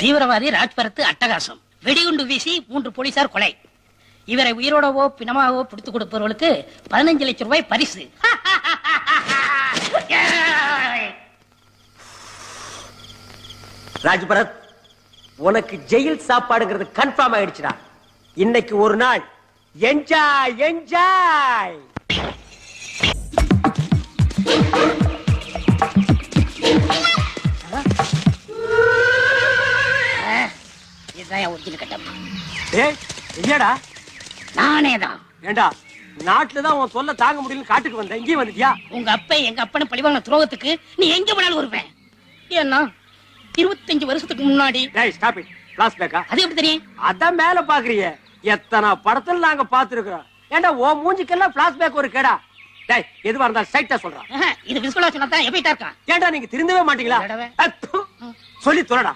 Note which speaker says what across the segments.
Speaker 1: தீவிரவாதி ராஜ்பரத்து அட்டகாசம். வெடிகுண்டு வீசி 3 போலீசார் கொலை. இவரை உயிரோடவோ பிணமாகவோ பிடித்துக் கொடுப்பவர்களுக்கு 15 லட்சம் ரூபாய் பரிசு.
Speaker 2: ராஜ்பரத், உனக்கு ஜெயில் சாப்பாடுங்கிறது கன்ஃபார்ம் ஆயிடுச்சுடா. இன்னைக்கு ஒரு நாள் என்ஜாய் என்ஜாய்.
Speaker 1: இல்லடா, நானே தான்.
Speaker 2: ஏண்டா, நாட்டுல தான் உன் சொல்ல தாங்க முடியல, காட்டுக்கு வந்த இங்கே வந்துட்டியா?
Speaker 1: உங்க அப்பா எங்க அப்பனை பழிவாங்க துரோகத்துக்கு நீ எங்க போனாலும் வருவேன். ஏன்னா 25 வருஷத்துக்கு முன்னாடி.
Speaker 2: Stop it. பிளாஷ்பேக்கா?
Speaker 1: அது எப்படி தெரியும்?
Speaker 2: அதான் மேல பாக்குறீங்க. எத்தனை படத்துல நாங்க பாத்துருக்கோம். ஏண்டா ஓ மூஞ்சிக்கெல்லாம் பிளாஷ்பேக் ஒரு கேடா? டேய், எதுவா இருந்தா ஸ்ட்ரைட்டா சொல்றா.
Speaker 1: இது விஸ்வலா சொன்னா தான் எப்படிட்டா இருக்கான்?
Speaker 2: ஏண்டா நீங்க திருந்தவே மாட்டீங்களா? சொல்லி தொலைடா.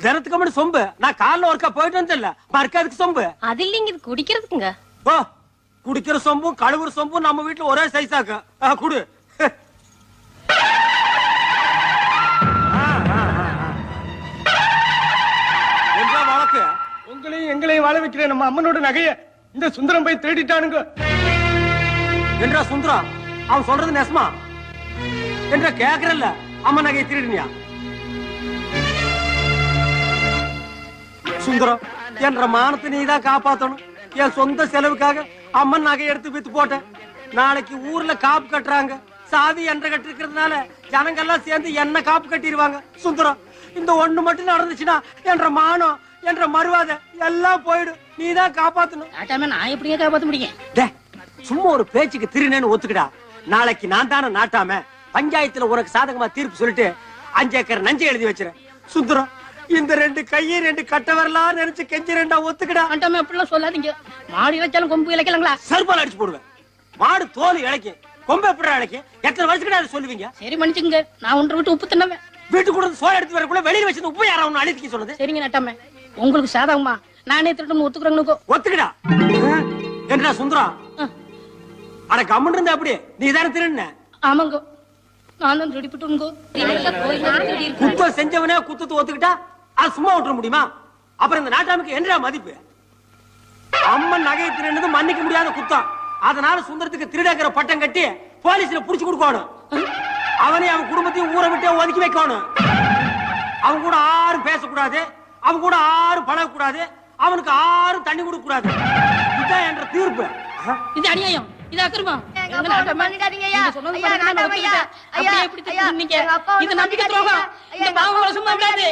Speaker 2: தினத்துக்கு மட்டும் சொம்பு. நான் காலைல ஒருக்கா போயிட்டு வந்து மறுக்காதுக்கு சொம்பு.
Speaker 3: அது இல்லைங்க, இது குடிக்கிறதுக்குங்க.
Speaker 2: ஓ, குடிக்கிற சொம்பும் கழுவுற சொம்பும் நம்ம வீட்டுல ஒரே சைஸாக்கு. குடு. வழக்கு
Speaker 4: உங்களையும் எங்களையும் வாழ வைக்கிற நம்ம அம்மனோட நகைய இந்த சுந்தரம் போய் தேடிட்டானுங்க.
Speaker 2: என்றா சுந்தரம், அவன் சொல்றது நெசமா என்ற கேக்குறல்ல? அம்மன் நகையை திருடினியா? சுந்தரம், என்ற மானத்தை நீதான் காப்பாத்தணும். என் சொந்த செலவுக்காக அம்மன் நகை எடுத்து வித்து போட்டேன். நாளைக்கு ஊர்ல காப்பு கட்டுறாங்க. சாதி என்ற கட்டிருக்கிறதுனால ஜனங்கள்லாம் சேர்ந்து என்ன காப்பு கட்டிடுவாங்க. சுந்தரம், இந்த ஒண்ணு மட்டும் நடந்துச்சுன்னா என்ற மானம் என்ற மறுவாதை எல்லாம் போயிடும். நீதான் காப்பாத்தணும்.
Speaker 1: நான் எப்படியே காப்பாத்த முடியும்?
Speaker 2: சும்மா ஒரு பேச்சுக்கு திருநேன்னு ஒத்துக்கிடா. நாளைக்கு நான் தானே நாட்டாம பஞ்சாயத்துல உனக்கு சாதகமா தீர்ப்பு சொல்லிட்டு 5 ஏக்கர் நஞ்சை எழுதி வச்சிருக்கேன். சுந்தரம், இந்த 2 கையை 2 கட்ட வரலாம் நினைச்சு கெஞ்சி 2 ஒத்துக்கிடா.
Speaker 1: ஆண்டாமே அப்படிலாம் சொல்லாதீங்க. மாடு இழைச்சாலும் கொம்பு இழைக்கலாங்களா?
Speaker 2: சர்பால் அடிச்சு போடுவேன். மாடு தோல் இழைக்கும், கொம்பு எப்படி இழைக்கும்? எத்தனை வருஷத்துக்கு அதை சொல்லுவீங்க?
Speaker 1: சரி மன்னிச்சுங்க, நான் ஒன்று விட்டு உப்பு தின்னவேன்.
Speaker 2: வீட்டு கூட சோறு எடுத்து வரக்குள்ள வெளியில வச்சு உப்பு யாரா ஒண்ணு அழித்துக்க சொன்னது?
Speaker 1: சரிங்க நட்டாமே, உங்களுக்கு சாதகமா நானே திருட்டு ஒத்துக்குறேங்க.
Speaker 2: ஒத்துக்கிடா. என்ன சுந்தரம், அட கம்மன் இருந்தா அப்படி நீ தானே திருடுன?
Speaker 1: ஆமாங்க, நானும் திருடிப்பிட்டுங்க.
Speaker 2: குத்தம் செஞ்சவனே குத்தத்தை ஒத்துக்கிட்டா அது சும்மா விட்டுற முடியுமா? அப்புறம் இந்த நாட்டாமுக்கு என்ன மதிப்பு? அம்மன் நகையை திருடுனது மன்னிக்க முடியாத குத்தம். அதனால சுந்தரத்துக்கு திருடங்கிற பட்டம் கட்டி போலீஸ்ல புடிச்சு கொடுக்கணும். அவனே அவன் குடும்பத்தையும் ஊரை விட்டு ஒதுக்கி வைக்கணும். அவன் கூட யாரும் பேசக்கூடாது, அவன் கூட யாரும் பழகக்கூடாது, அவனுக்கு யாரும் தண்ணி கொடுக்க கூடாது. இதுதான் என்ற தீர்ப்பு.
Speaker 1: இது அநியாயம், இது அக்கிரமம். இது நம்பிக்கை துரோகம். இந்த பாவங்களை சும்மா விடாது.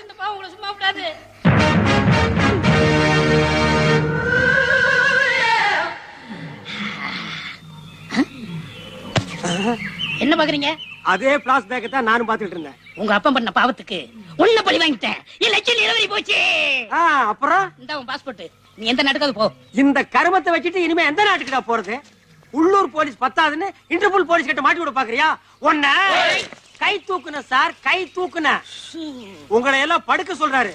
Speaker 1: இந்த பாவங்களை சும்மா விடாது. என்ன பாக்குறீங்க?
Speaker 2: அதே பிளாஷ்பேக் தான் நானும் பாத்துக்கிட்டு இருந்தேன்.
Speaker 1: உங்க அப்பா பண்ண பாவத்துக்கு உன்ன பழி வாங்கிட்டேன். லட்சம் நிலவரி போச்சு.
Speaker 2: அப்புறம்
Speaker 1: இந்த உன் பாஸ்போர்ட். நீ எந்த நாட்டுக்கு போ.
Speaker 2: இந்த கருமத்தை வச்சுட்டு இனிமே எந்த நாட்டுக்கு தான் போறது? உள்ளூர் போலீஸ் பத்தாதுன்னு இன்டர்போல் போலீஸ் கிட்ட மாட்டி விட பாக்குறியா? ஒன்ன கை தூக்குன சார், கை தூக்குன. உங்களை எல்லாம் படுக்க சொல்றாரு.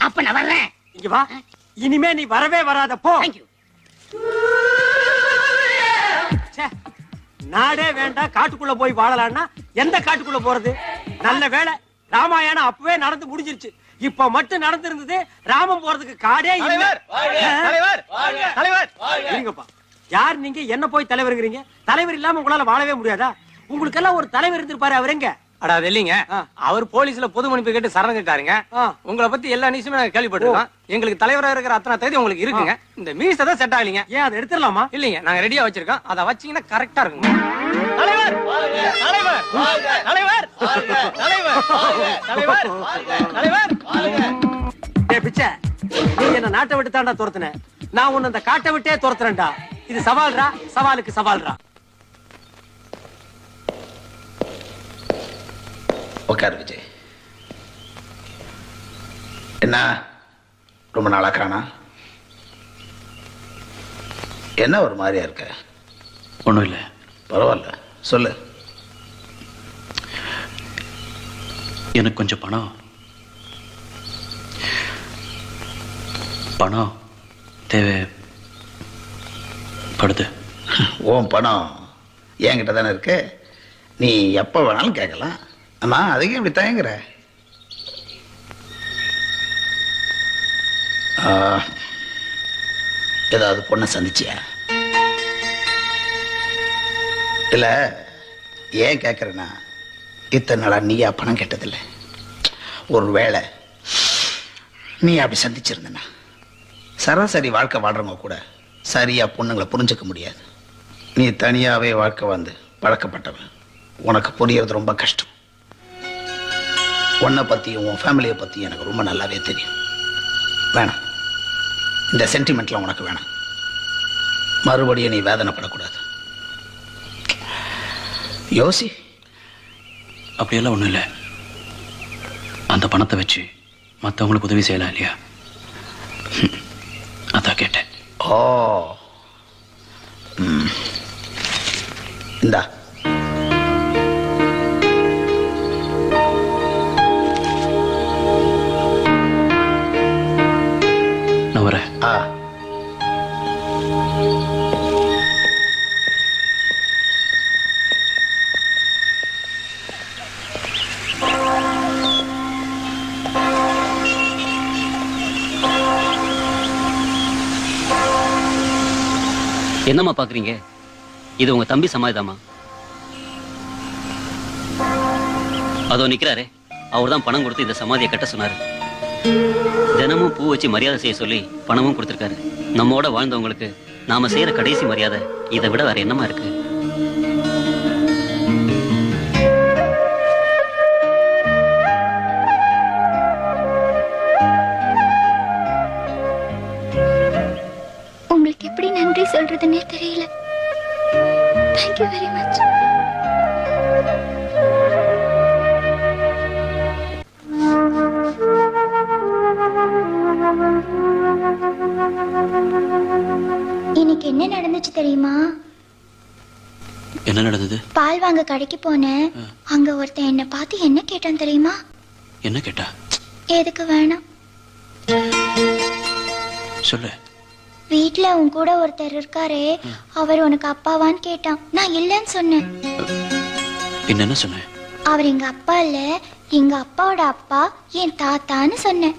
Speaker 1: அப்ப நான் வர்றேன்.
Speaker 2: இங்க வா. இனிமே நீ வரவே வராத, போ. நாடே வேண்டாம், காட்டுக்குள்ள போய் வாழலாம்னா எந்த காட்டுக்குள்ள போறது? நல்ல வேளை ராமாயணம் அப்பவே நடந்து முடிஞ்சிருச்சு. இப்ப மட்டும் நடந்திருந்தது ராமன் போறதுக்கு காடே இல்ல. யார் நீங்க? என்ன போய் தலைவருங்கிறீங்க? தலைவர் இல்லாம உங்களால வாழவே முடியாதா? உங்களுக்கு எல்லாம் ஒரு தலைவர் இருந்திருப்பாரு. அவர் எங்க?
Speaker 4: அடாது இல்லீங்க, அவர் போலீஸ்ல பொது மன்னிப்பு கேட்டு சரணம் கேட்டாருங்க. உங்களை பத்தி எல்லா நியூஸுமே நாங்க கேள்விப்பட்டிருக்கோம். எங்களுக்கு தலைவரா இருக்கிற அத்தனை தகுதி உங்களுக்கு இருக்குங்க. இந்த மீஸ் தான் செட் ஆகலீங்க.
Speaker 2: ஏன் அதை எடுத்துடலாமா?
Speaker 4: இல்லீங்க, நாங்க ரெடியா வச்சிருக்கோம். அதை வச்சீங்கன்னா கரெக்டா இருக்குங்க. தலைவர் தலைவர் தலைவர் தலைவர் தலைவர் தலைவர்.
Speaker 2: டேய் பிச்சை, நீ என்ன நாட்டை விட்டு தாண்டா துரத்துன. நான் உன்னை இந்த காட்டை விட்டே துரத்துறேன்டா. இது சவால்ரா, சவாலுக்கு சவால்ரா.
Speaker 5: உட்காரு விஜய். என்ன ரொம்ப நாளா காணா? என்ன ஒரு மாதிரியா இருக்க?
Speaker 6: ஒன்றும் இல்லை.
Speaker 5: பரவாயில்ல, சொல்லு.
Speaker 6: எனக்கு கொஞ்சம் பணம். பணம் தேவைப்படுது.
Speaker 5: உன் பணம் என்கிட்ட தானே இருக்கு, நீ எப்போ வேணாலும் கேட்கலாம். அம்மா அதுக்கு இப்படி தயங்குற? ஏதாவது பொண்ணை சந்திச்சியா? இல்லை, ஏன் கேட்குறேன்னா, இத்தனை நாளா நீயா பணம் கேட்டதில்லை. ஒரு வேளை நீ அப்படி சந்திச்சிருந்தனா சராசரி வாழ்க்கை வாழ்றவங்க கூட சரியா பொண்ணுங்களை புரிஞ்சுக்க முடியாது. நீ தனியாவே வாழ்க்கை வந்து பழக்கப்பட்டவன், உனக்கு புரியறது ரொம்ப கஷ்டம். உன்னை பத்தியும் உன் ஃபேமிலியை பத்தியும் எனக்கு ரொம்ப நல்லாவே தெரியும். வேணாம், இந்த சென்டிமெண்ட்லாம் உனக்கு வேணாம். மறுபடியும் நீ வேதனைப்படக்கூடாது. யோசி.
Speaker 6: அப்படியெல்லாம் ஒண்ணும் இல்லை. அந்த பணத்தை வச்சு மற்றவங்களுக்கு உதவி செய்யலாம் இல்லையா, அதான் கேட்டேன்.
Speaker 5: ஓ, இந்தா.
Speaker 6: நான் வரேன்.
Speaker 3: என்னம்மா பாக்குறீங்க? இது உங்க தம்பி சமாதிதாமா. அதோ நிக்கிறாரே, அவர்தான் பணம் கொடுத்து இந்த சமாதியை கட்ட சொன்னாரு. தினமும் பூ வச்சு மரியாதை செய்ய சொல்லி பணமும் கொடுத்திருக்காரு. நம்மோட வாழ்ந்தவங்களுக்கு நாம செய்யற கடைசி மரியாதை இதை விட வேற என்னமா இருக்கு?
Speaker 7: உங்களுக்கு எப்படி நன்றி சொல்றதுன்னே தெரியல. Thank you very much. இன்னைக்கு என்ன நடந்துச்சு தெரியுமா?
Speaker 6: என்ன நடந்தது?
Speaker 7: பால் வாங்க கடைக்கு போனேன். அங்க ஒருத்தன் என்ன பார்த்து என்ன கேட்டான் தெரியுமா?
Speaker 6: என்ன கேட்டா?
Speaker 7: எதுக்கு வேணாம்
Speaker 6: சொல்லு.
Speaker 7: வீட்ல உன் கூட ஒருத்தர் இருக்காரே, அவர் உனக்கு அப்பாவான்னு கேட்டான். நான் இல்லைன்னு சொன்னேன்.
Speaker 6: பின்ன என்ன சொன்னேன்?
Speaker 7: அவர் எங்க அப்பா இல்ல, எங்க அப்பாவோட அப்பா, என் தாத்தான்னு சொன்னேன்.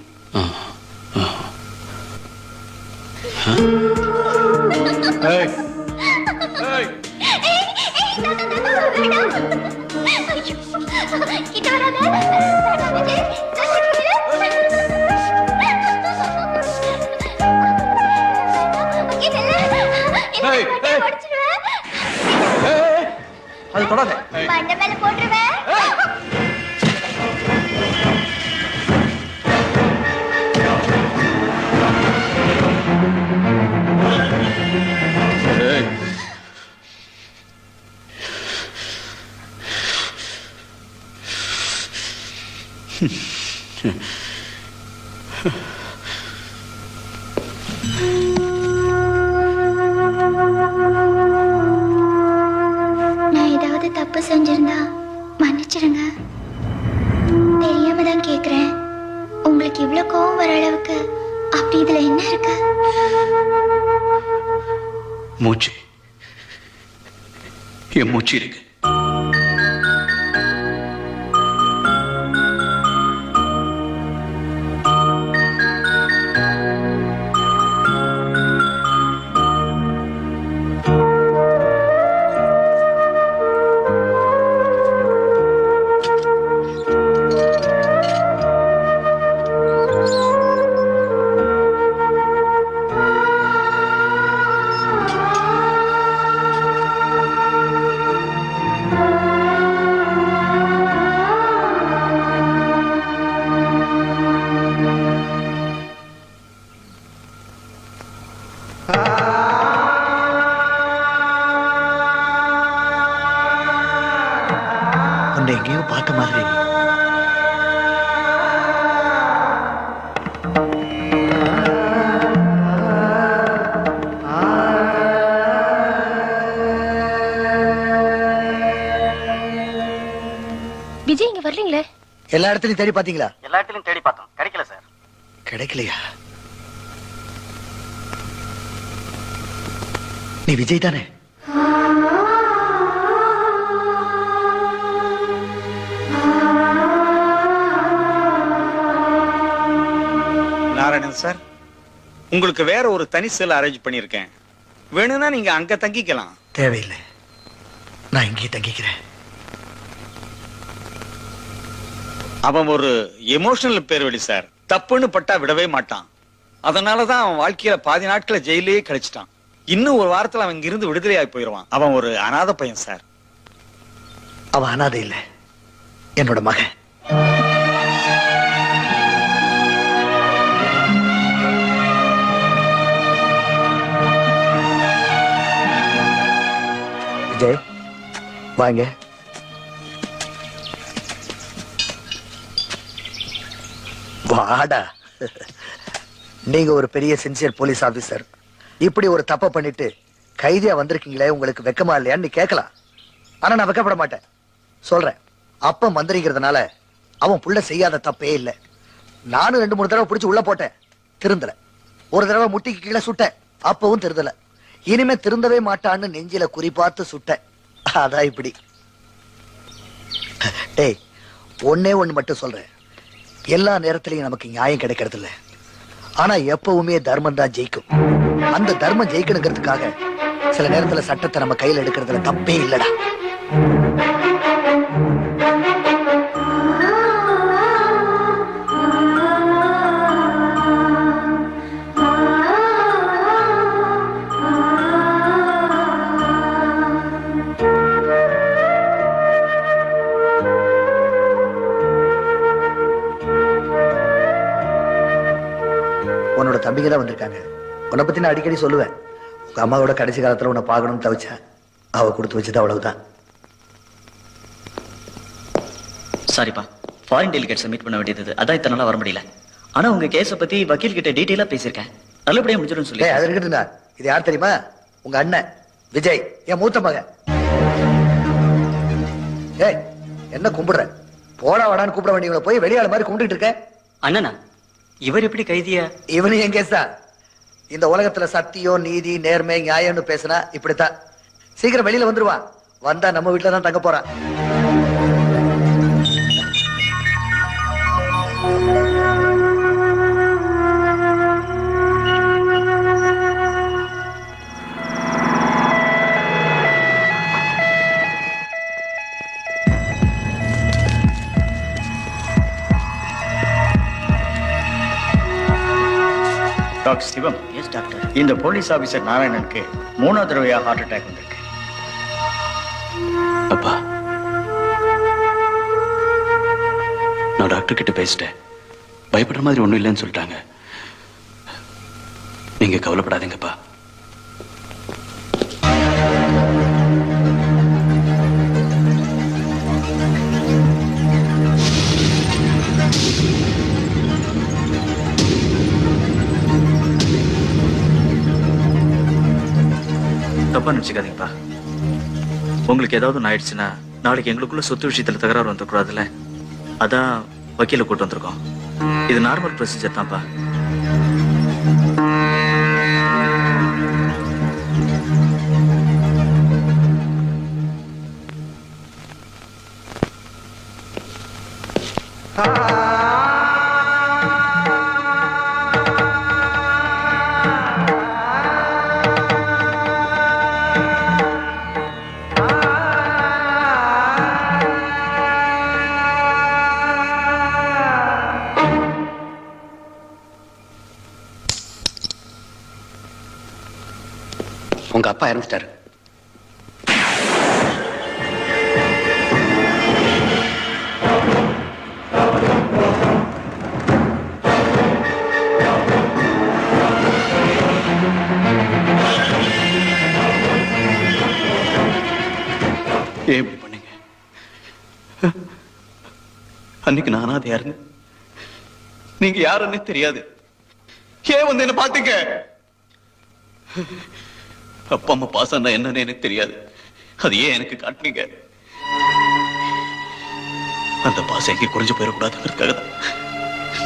Speaker 4: அது தொடாத.
Speaker 7: மண்டை மேல போட்டுருவேன். நான் ஏதாவது தப்பு செஞ்சிருந்தா மன்னிச்சிடுங்க. தெரியாம தான் கேக்குறேன். உங்களுக்கு இவ்வளவு கோவம் வர அளவுக்கு அப்படி இதுல என்ன இருக்கு?
Speaker 6: மூச்சு. என் மூச்சு இருக்கு.
Speaker 5: எங்கேயோ பார்த்த மாதிரி.
Speaker 7: விஜய் இங்க வர்றீங்களே?
Speaker 8: எல்லா இடத்துலயும் தேடி பாத்தீங்களா?
Speaker 4: எல்லா இடத்துலயும் தேடி பார்த்தோம், கிடைக்கல சார்.
Speaker 8: கிடைக்கலையா? நீ விஜய் தானே?
Speaker 9: நாராயணன் சார், உங்களுக்கு வேற ஒரு தனி செல் அரேஞ்ச் பண்ணியிருக்கேன். வேணும்னா நீங்க அங்க தங்கிக்கலாம்.
Speaker 8: தேவையில்லை, நான் இங்கேயே தங்கிக்கிறேன்.
Speaker 9: அவன் ஒரு எமோஷனல் பேர்வழி சார். தப்புன்னு பட்டா விடவே மாட்டான். அதனாலதான் அவன் வாழ்க்கையில பாதி நாட்களை ஜெயிலே கழிச்சிட்டான். இன்னும் ஒரு வாரத்துல அவன் இங்கிருந்து விடுதலையாகி போயிடுவான். அவன் ஒரு அநாத பையன் சார்.
Speaker 8: அவன் அனாதை இல்லை, என்னோட மகன். விஜய் வாங்க. வாடா. நீங்க ஒரு பெரிய சின்சியர் போலீஸ் ஆபீசர். இப்படி ஒரு தப்ப பண்ணிட்டு கைதியா வந்திருக்கீங்களே, உங்களுக்கு வெக்கமா இல்லையான்னு நீ கேட்கலாம். ஆனா நான் வெக்கப்பட மாட்டேன். சொல்றேன், அப்ப மந்திரிங்கிறதுனால அவன் புள்ள செய்யாத தப்பே இல்லை. நானும் 2-3 தடவை பிடிச்சு உள்ள போட்டேன், திருந்தல. ஒரு தடவை முட்டிக்கு கீழே சுட்டேன், அப்பவும் திருந்தல. இனிமே திருந்தவே மாட்டான்னு நெஞ்சில குறிப்பாத்து சுட்டேன். அதான் இப்படி. டேய், ஒன்னே ஒண்ணு மட்டும் சொல்றேன், எல்லா நேரத்திலையும் நமக்கு நியாயம் கிடைக்கிறது இல்ல. ஆனா எப்பவுமே தர்மம் தான் ஜெயிக்கும். அந்த தர்மம் ஜெயிக்கணுங்கிறதுக்காக சில நேரத்துல சட்டத்தை நம்ம கையில எடுக்கிறதுல தப்பே இல்லடா. உன்னோட தம்பிங்க தான் வந்திருக்காங்க. உன்னை பத்தி நான் அடிக்கடி சொல்லுவேன். உங்க அம்மாவோட கடைசி காலத்துல உன்னை பார்க்கணும்னு தவிச்சா அவ கொடுத்து வச்சது அவ்வளவுதான்.
Speaker 10: சாரிப்பா, ஃபாரின் டெலிகேட்ஸை மீட் பண்ண வேண்டியது, அதான் இத்தனை நாளா வர முடியல. ஆனா உங்க கேஸை பத்தி வக்கீல் கிட்ட டீடைலா பேசியிருக்கேன். நல்லபடியா முடிஞ்சிடும் சொல்லி.
Speaker 8: அது இருக்கட்டும்டா. இது யார் தெரியுமா? உங்க அண்ணன் விஜய், என் மூத்த மகன். ஏய், என்ன கும்பிடுற? போடா வாடான்னு கூப்பிட வேண்டியவங்களை போய் வெளியாள மாதிரி கும்பிட்டு இருக்க.
Speaker 10: அண்ணனா, இவர் எப்படி கைதியா?
Speaker 8: இவனு என் கேஸ் தான். இந்த உலகத்துல சத்தியம், நீதி, நேர்மை, நியாயம்னு பேசினா இப்படித்தான். சீக்கிரம் வெளியில வந்துருவான். வந்தா நம்ம வீட்டுல தான் தங்க போறான்.
Speaker 9: டாக்டர் சிவம்.
Speaker 10: Yes doctor.
Speaker 9: இந்த போலீஸ் ஆபீசர் நாராயணனுக்கு 3வது தடவையா ஹார்ட் அட்டாக் வந்திருக்கு.
Speaker 6: அப்பா, நான் டாக்டர் கிட்ட பேசிட்டேன். பயப்படுற மாதிரி ஒண்ணும் இல்லைன்னு சொல்லிட்டாங்க. நீங்க கவலைப்படாதீங்கப்பா.
Speaker 10: தப்பா நினைச்சுக்காதீங்கப்பா. உங்களுக்கு ஏதாவது ஒன்று ஆயிடுச்சுன்னா நாளைக்கு எங்களுக்குள்ள சொத்து விஷயத்துல தகராறு வந்துடக்கூடாதுல்ல. அதான் வக்கீல கூட்டு வந்திருக்கோம். இது நார்மல் ப்ரொசீஜர் தான்ப்பா.
Speaker 5: உங்க அப்பா இறந்துட்டாரு.
Speaker 6: ஏன் இப்படி பண்ணீங்க? அன்னைக்கு நான் அனாதையா இருந்தேன். நீங்க யாருன்னு தெரியாது. ஏன் வந்து என்ன பாத்தீங்க? அப்பா அம்மா பாசம்னா என்னன்னு எனக்கு தெரியாது. அது ஏன் எனக்கு காட்டுனீங்க? அந்த பாசம் எங்கே குறைஞ்சு போயிடக்கூடாதுங்கிறதுக்காக தான்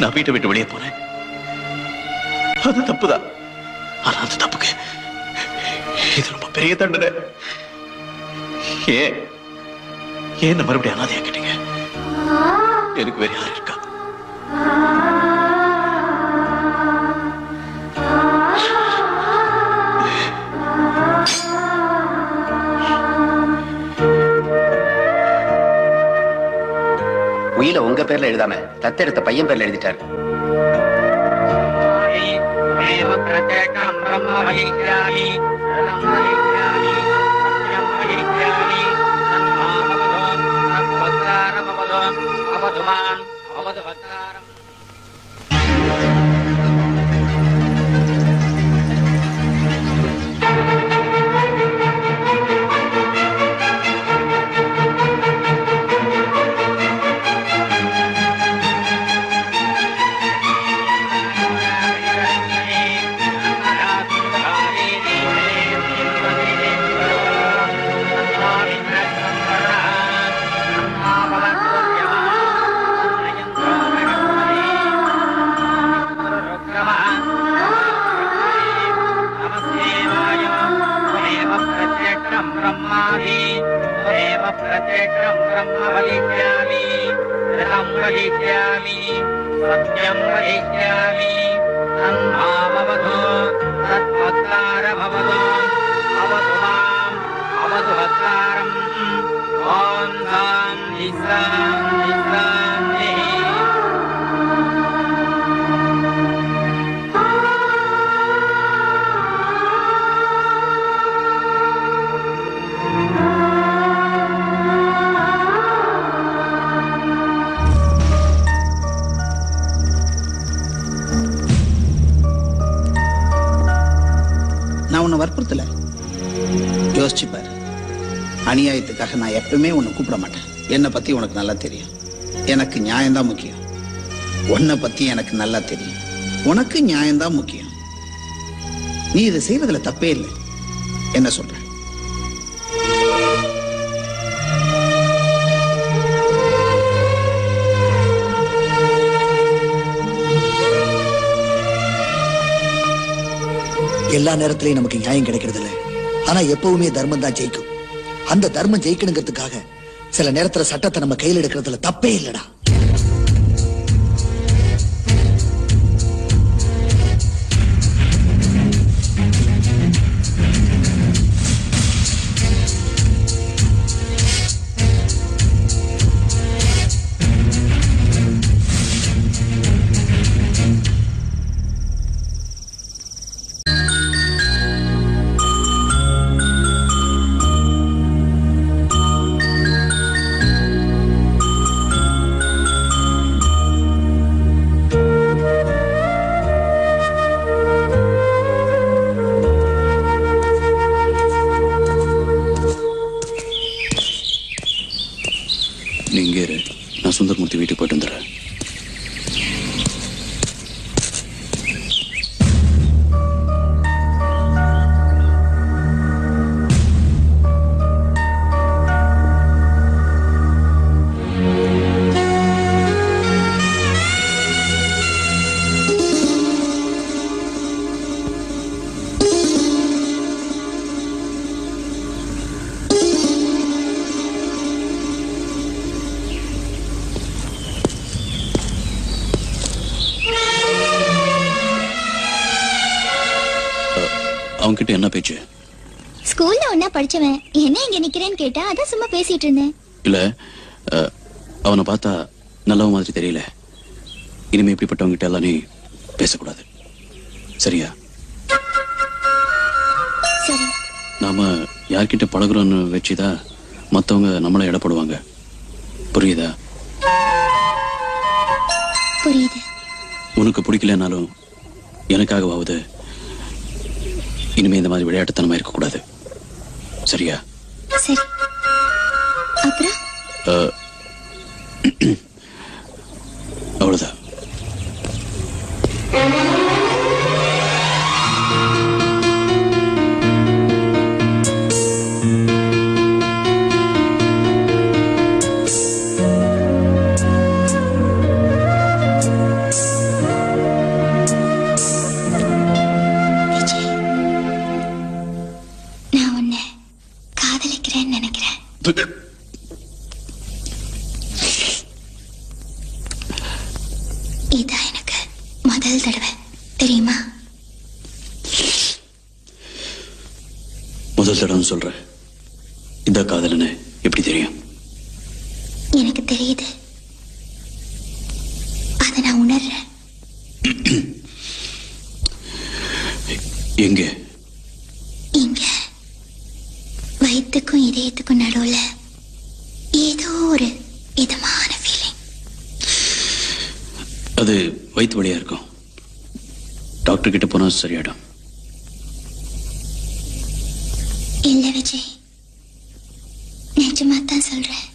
Speaker 6: நான் வீட்டை விட்டு வெளியே போனேன். அது தப்புதான். ஆனா அந்த தப்புக்கு இது ரொம்ப பெரிய தண்டனை. ஏன் ஏன் மறுபடியும் அனாதையா கேட்டீங்க? எனக்கு வேற யார் இருக்கா?
Speaker 11: உயில உங்க பேர்ல எழுதாம தத்தெடுத்த பையன் பேர்ல எழுதிட்டாரு.
Speaker 5: நான் உன்னை வற்புறுத்தல, யோசிச்சுப்பாரு. அநியாயத்துக்காக நான் எப்பவுமே உன்னை கூப்பிட மாட்டேன். என்னை பத்தி உனக்கு நல்லா தெரியும். எனக்கு நியாயம்தான் முக்கியம். உன்னை பத்தி எனக்கு நல்லா தெரியும். உனக்கு நியாயம்தான் முக்கியம். நீ இதை செய்வதில் தப்பே இல்லை. என்ன சொல்ற?
Speaker 8: எல்லா நேரத்திலையும் நமக்கு நியாயம் கிடைக்கிறது இல்லை. ஆனா எப்பவுமே தர்மம் தான் ஜெயிக்கும். அந்த தர்மம் ஜெயிக்கணுங்கிறதுக்காக சில நேரத்துல சட்டத்தை நம்ம கையில் எடுக்கிறதுல தப்பே இல்லடா.
Speaker 6: நீங்க இரு, நான் சுந்தரமூர்த்தி வீட்டுக்கு போயிட்டு வந்துடுறேன். அவன்கிட்ட என்ன பேச்சு?
Speaker 7: ஸ்கூல்ல ஒன்னா படிச்சவன் என்ன இங்க நிக்கிறேன்னு கேட்டா அதான் சும்மா பேசிட்டு இருந்தேன்.
Speaker 6: இல்ல, அவனை பார்த்தா நல்லவன் மாதிரி தெரியல. இனிமே இப்படிப்பட்டவங்கிட்ட எல்லாம் நீ பேசக்கூடாது, சரியா?
Speaker 7: சரி.
Speaker 6: நாம யார்கிட்ட பழகுறோன்னு வச்சுதான் மத்தவங்க நம்மளை இடப்படுவாங்க, புரியுதா?
Speaker 7: புரியுது.
Speaker 6: உனக்கு பிடிக்கலனாலும் எனக்காகவாவது இனிமே இந்த மாதிரி விளையாட்டுத்தனமா இருக்கக்கூடாது, சரியா?
Speaker 7: சரி. அப்புறம்
Speaker 6: அவ்வளவுதான்.
Speaker 7: முதல் தடவை தெரியுமா?
Speaker 6: முதல் தடவை சொல்ற இந்த காதலனை எப்படி தெரியும்?
Speaker 7: எனக்கு தெரியுது, அதை நான் உணர்றேன்.
Speaker 6: எங்க?
Speaker 7: இங்க வயிற்றுக்கும் இதயத்துக்கும் நடுவுல ஏதோ ஒரு இதமான ஃபீலிங்.
Speaker 6: அது வயிற்று வழியா இருக்கும். டாக்டர் கிட்ட போனா சரியாயிடும்.
Speaker 7: இல்ல விஜய், நிஜமா தான் சொல்றேன்.